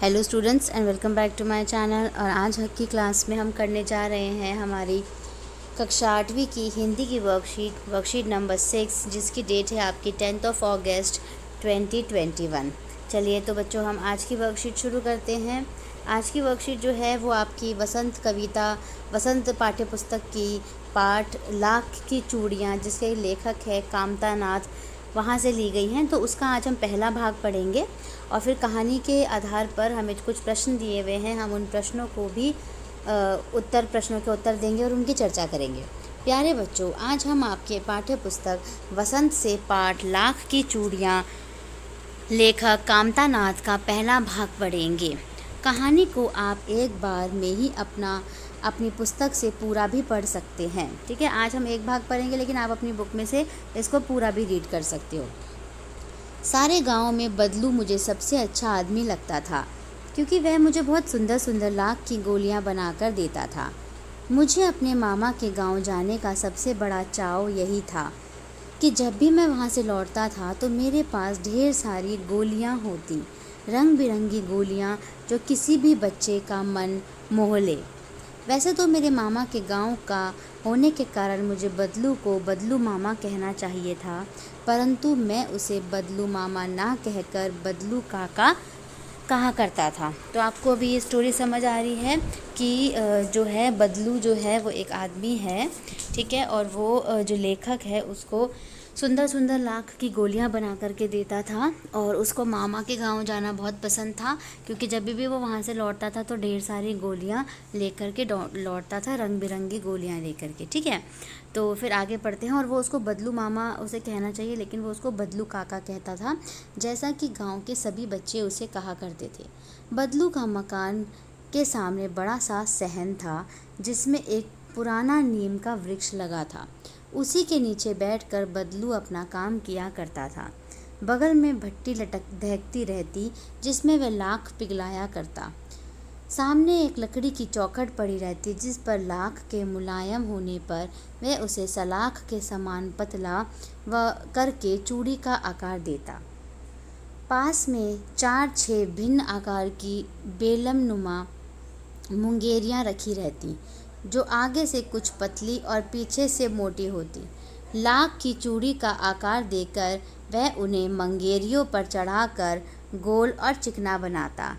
Hello students and welcome back to my channel. और आज की क्लास में हम करने जा रहे हैं हमारी कक्षा 8वीं की हिंदी की वर्कशीट नंबर 6, जिसकी डेट है आपकी 10 अगस्त 2021। चलिए तो बच्चों, हम आज की वर्कशीट शुरू करते हैं। आज की वर्कशीट जो है वो आपकी वसंत पाठ्य पुस्तक की पाठ लाख की चूड़ियाँ, जिसके लेखक है कामता नाथ, वहाँ से ली गई हैं। तो उसका आज हम पहला भाग पढ़ेंगे और फिर कहानी के आधार पर हमें कुछ प्रश्न दिए हुए हैं, हम उन प्रश्नों को भी प्रश्नों के उत्तर देंगे और उनकी चर्चा करेंगे। प्यारे बच्चों, आज हम आपके पाठ्य पुस्तक वसंत से पाठ लाख की चूड़ियाँ, लेखक कामता नाथ का पहला भाग पढ़ेंगे। कहानी को आप एक बार में ही अपनी पुस्तक से पूरा भी पढ़ सकते हैं। ठीक है, आज हम एक भाग पढ़ेंगे, लेकिन आप अपनी बुक में से इसको पूरा भी रीड कर सकते हो। सारे गांव में बदलू मुझे सबसे अच्छा आदमी लगता था, क्योंकि वह मुझे बहुत सुंदर सुंदर लाख की गोलियां बनाकर देता था। मुझे अपने मामा के गांव जाने का सबसे बड़ा चाव यही था कि जब भी मैं वहां से लौटता था तो मेरे पास ढेर सारी गोलियां होती, रंग बिरंगी गोलियां जो किसी भी बच्चे का मन मोह ले। वैसे तो मेरे मामा के गांव का होने के कारण मुझे बदलू को बदलू मामा कहना चाहिए था, परंतु मैं उसे बदलू मामा ना कहकर बदलू काका कहा करता था। तो आपको अभी ये स्टोरी समझ आ रही है कि जो है बदलू जो है वो एक आदमी है, ठीक है, और वो जो लेखक है उसको सुंदर सुंदर लाख की गोलियां बना करके देता था। और उसको मामा के गांव जाना बहुत पसंद था, क्योंकि जब भी वो वहाँ से लौटता था तो ढेर सारी गोलियां लेकर के लौटता था, रंग बिरंगी गोलियां लेकर के। ठीक है, तो फिर आगे पढ़ते हैं। और वो उसको बदलू मामा उसे कहना चाहिए, लेकिन वो उसको बदलू काका कहता था, जैसा कि गाँव के सभी बच्चे उसे कहा करते थे। बदलू का मकान के सामने बड़ा सा सहन था, जिसमें एक पुराना नीम का वृक्ष लगा था। उसी के नीचे बैठकर बदलू अपना काम किया करता था। बगल में भट्टी दहकती रहती, जिसमें वह लाख पिघलाया करता। सामने एक लकड़ी की चौखट पड़ी रहती, जिस पर लाख के मुलायम होने पर वह उसे सलाख के समान पतला व करके चूड़ी का आकार देता। पास में 4-6 भिन्न आकार की बेलमनुमा मुंगेरियां रखी रहती, जो आगे से कुछ पतली और पीछे से मोटी होती। लाख की चूड़ी का आकार देकर वह उन्हें मंगेरियों पर चढ़ाकर गोल और चिकना बनाता।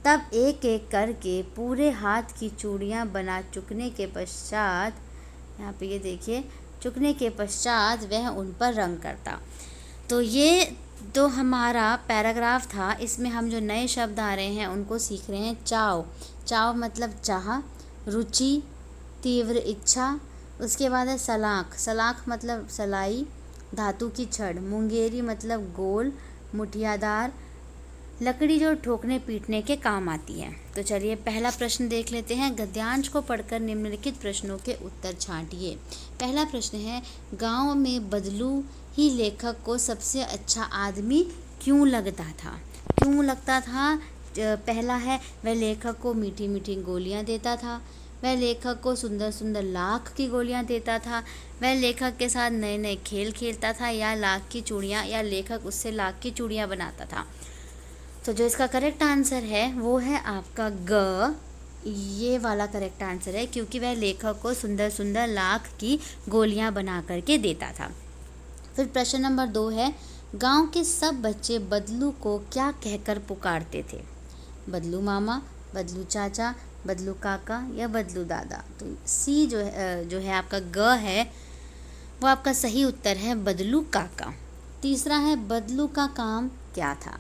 तब एक एक करके पूरे हाथ की चूड़ियाँ बना चुकने के पश्चात, यहाँ पे ये देखिए, चुकने के पश्चात वह उन पर रंग करता। तो ये तो हमारा पैराग्राफ था। इसमें हम जो नए शब्द आ रहे हैं उनको सीख रहे हैं। चाव मतलब चाह, रुचि, तीव्र इच्छा। उसके बाद है सलाख मतलब सलाई, धातु की छड़। मुंगेरी मतलब गोल, मुठियादार लकड़ी जो ठोकने पीटने के काम आती है। तो चलिए पहला प्रश्न देख लेते हैं। गद्यांश को पढ़कर निम्नलिखित प्रश्नों के उत्तर छांटिए। पहला प्रश्न है, गांव में बदलू ही लेखक को सबसे अच्छा आदमी क्यों लगता था? क्यों लगता था? पहला है, वह लेखक को मीठी मीठी गोलियां देता था, वह लेखक को सुंदर सुंदर लाख की गोलियां देता था, वह लेखक के साथ नए नए खेल खेलता था, या लाख की चूड़ियाँ, या लेखक उससे लाख की चूड़ियाँ बनाता था। तो जो इसका करेक्ट आंसर है वो है आपका ग, ये वाला करेक्ट आंसर है, क्योंकि वह लेखक को सुंदर सुंदर लाख की गोलियां बना करके देता था। फिर प्रश्न नंबर 2 है, गांव के सब बच्चे बदलू को क्या कहकर पुकारते थे? बदलू मामा, बदलू चाचा, बदलू काका या बदलू दादा? तो सी जो है आपका ग है वो आपका सही उत्तर है, बदलू काका। तीसरा है, बदलू का काम क्या था?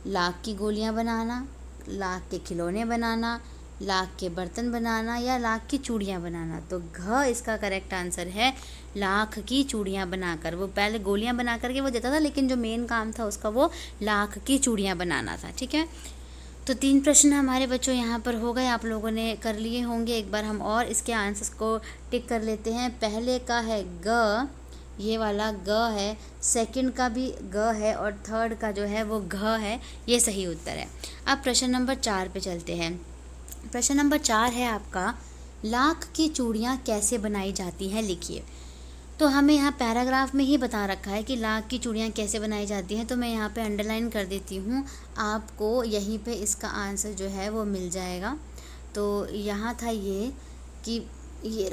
लाख की गोलियां बनाना, लाख के खिलौने बनाना, लाख के बर्तन बनाना या लाख की चूड़ियाँ बनाना? तो घ इसका करेक्ट आंसर है, लाख की चूड़ियाँ बनाकर। वो पहले गोलियाँ बना करके वो देता था, लेकिन जो मेन काम था उसका वो लाख की चूड़ियाँ बनाना था। ठीक है, तो 3 प्रश्न हमारे बच्चों यहाँ पर हो गए, आप लोगों ने कर लिए होंगे। एक बार हम और इसके आंसर्स को टिक कर लेते हैं। पहले का है ग, ये वाला ग है, सेकंड का भी ग है, और थर्ड का जो है वो घ है, ये सही उत्तर है। अब प्रश्न नंबर 4 पे चलते हैं। प्रश्न नंबर 4 है आपका, लाख की चूड़ियाँ कैसे बनाई जाती हैं? लिखिए। तो हमें यहाँ पैराग्राफ में ही बता रखा है कि लाख की चूड़ियाँ कैसे बनाई जाती हैं, तो मैं यहाँ पे अंडरलाइन कर देती हूँ, आपको यहीं पे इसका आंसर जो है वो मिल जाएगा। तो यहाँ था ये कि ये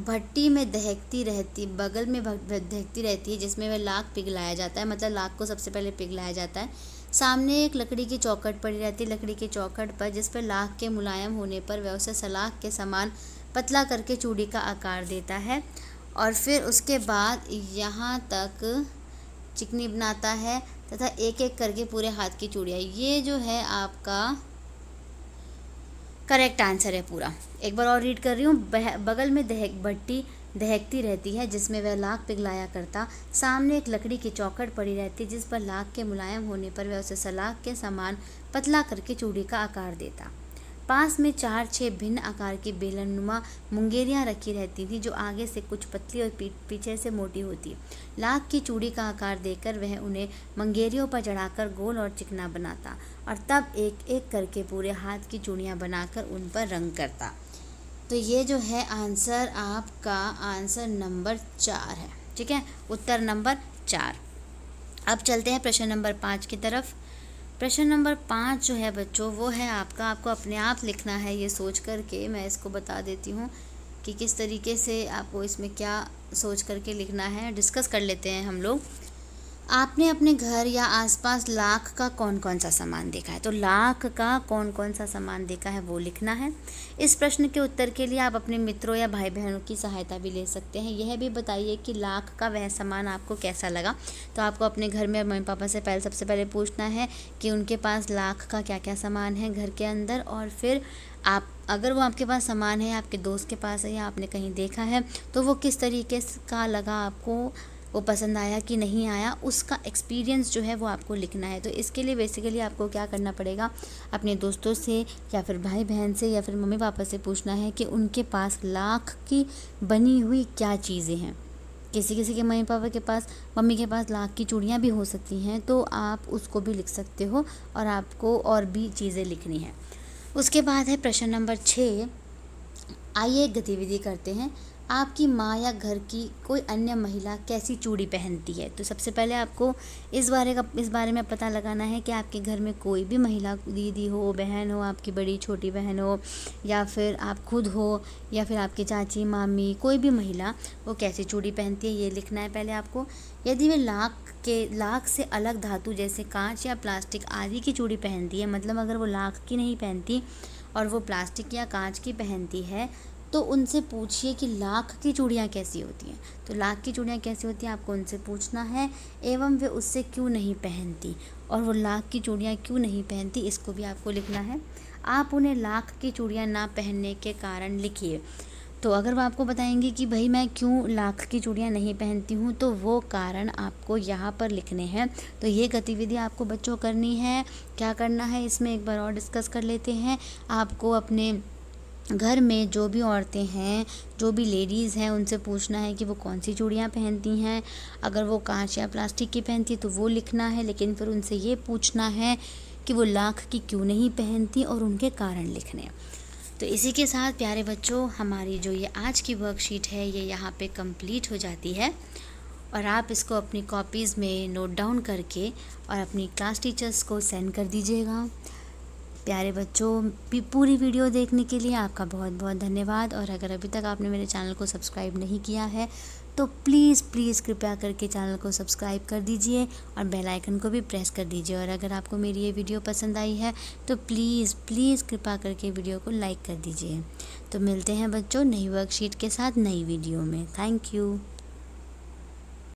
भट्टी में दहकती रहती, बगल में दहकती रहती है जिसमें वह लाख पिघलाया जाता है, मतलब लाख को सबसे पहले पिघलाया जाता है। सामने एक लकड़ी की चौखट पड़ी रहती है, लकड़ी की चौखट पर जिस पर लाख के मुलायम होने पर वह उसे सलाख के समान पतला करके चूड़ी का आकार देता है और फिर उसके बाद यहाँ तक चिकनी बनाता है तथा एक एक करके पूरे हाथ की चूड़ियाँ। ये जो है आपका करेक्ट आंसर है पूरा। एक बार और रीड कर रही हूँ। बगल में भट्टी दहकती रहती है जिसमें वह लाख पिघलाया करता, सामने एक लकड़ी की चौखट पड़ी रहती जिस पर लाख के मुलायम होने पर वह उसे सलाख के समान पतला करके चूड़ी का आकार देता। पास में 4-6 भिन्न आकार की बेलनुमा मुंगेरियाँ रखी रहती थी जो आगे से कुछ पतली और पीछे से मोटी होती। लाख की चूड़ी का आकार देकर वह उन्हें मंगेरियों पर चढ़ाकर गोल और चिकना बनाता और तब एक एक करके पूरे हाथ की चूड़ियाँ बनाकर उन पर रंग करता। तो ये जो है आंसर आपका आंसर नंबर 4 है। ठीक है, उत्तर नंबर 4। अब चलते हैं प्रश्न नंबर 5 की तरफ। प्रश्न नंबर 5 जो है बच्चों वो है आपको अपने आप लिखना है, ये सोच करके मैं इसको बता देती हूँ कि किस तरीके से आपको इसमें क्या सोच करके लिखना है। डिस्कस कर लेते हैं हम लोग। आपने अपने घर या आसपास लाख का कौन कौन सा सामान देखा है, तो लाख का कौन कौन सा सामान देखा है वो लिखना है। इस प्रश्न के उत्तर के लिए आप अपने मित्रों या भाई बहनों की सहायता भी ले सकते हैं। यह भी बताइए कि लाख का वह सामान आपको कैसा लगा। तो आपको अपने घर में मम्मी पापा से सबसे पहले पूछना है कि उनके पास लाख का क्या क्या सामान है घर के अंदर, और फिर आप अगर वो आपके पास सामान है, आपके दोस्त के पास है या आपने कहीं देखा है, तो वो किस तरीके का लगा आपको, वो पसंद आया कि नहीं आया, उसका एक्सपीरियंस जो है वो आपको लिखना है। तो इसके लिए बेसिकली आपको क्या करना पड़ेगा, अपने दोस्तों से या फिर भाई बहन से या फिर मम्मी पापा से पूछना है कि उनके पास लाख की बनी हुई क्या चीज़ें हैं। किसी किसी के मम्मी पापा के पास, मम्मी के पास लाख की चूड़ियाँ भी हो सकती हैं, तो आप उसको भी लिख सकते हो और आपको और भी चीज़ें लिखनी हैं। उसके बाद है प्रश्न नंबर 6। आइए एक गतिविधि करते हैं। आपकी माँ या घर की कोई अन्य महिला कैसी चूड़ी पहनती है। तो सबसे पहले आपको इस बारे में पता लगाना है कि आपके घर में कोई भी महिला, दीदी हो, बहन हो, आपकी बड़ी छोटी बहन हो, या फिर आप खुद हो, या फिर आपकी चाची, मामी, कोई भी महिला वो कैसी चूड़ी पहनती है ये लिखना है पहले आपको। यदि वे लाख से अलग धातु जैसे कांच या प्लास्टिक आदि की चूड़ी पहनती है, मतलब अगर वो लाख की नहीं पहनती और वो प्लास्टिक या कांच की पहनती है, तो उनसे पूछिए कि लाख की चूड़ियाँ कैसी होती हैं। तो लाख की चूड़ियाँ कैसी होती हैं आपको उनसे पूछना है, एवं वे उससे क्यों नहीं पहनती और वो लाख की चूड़ियाँ क्यों नहीं पहनती, इसको भी आपको लिखना है। आप उन्हें लाख की चूड़ियाँ ना पहनने के कारण लिखिए। तो अगर वो आपको बताएंगे कि भाई मैं क्यों लाख की चूड़ियाँ नहीं पहनती हूँ, तो वो कारण आपको यहाँ पर लिखने हैं। तो ये गतिविधि आपको बच्चों करनी है। क्या करना है इसमें एक बार और डिस्कस कर लेते हैं। आपको अपने घर में जो भी औरतें हैं, जो भी लेडीज़ हैं, उनसे पूछना है कि वो कौन सी चूड़ियाँ पहनती हैं। अगर वो कांच या प्लास्टिक की पहनती है तो वो लिखना है, लेकिन फिर उनसे ये पूछना है कि वो लाख की क्यों नहीं पहनती और उनके कारण लिखने हैं। तो इसी के साथ प्यारे बच्चों हमारी जो ये आज की वर्कशीट है ये यहाँ पे कंप्लीट हो जाती है, और आप इसको अपनी कॉपीज़ में नोट डाउन करके और अपनी क्लास टीचर्स को सेंड कर दीजिएगा। प्यारे बच्चों पूरी वीडियो देखने के लिए आपका बहुत बहुत धन्यवाद। और अगर अभी तक आपने मेरे चैनल को सब्सक्राइब नहीं किया है तो प्लीज़ कृपया करके चैनल को सब्सक्राइब कर दीजिए और बेल आइकन को भी प्रेस कर दीजिए। और अगर आपको मेरी ये वीडियो पसंद आई है तो प्लीज़ कृपया करके वीडियो को लाइक कर दीजिए। तो मिलते हैं बच्चों नई वर्कशीट के साथ नई वीडियो में। Thank you.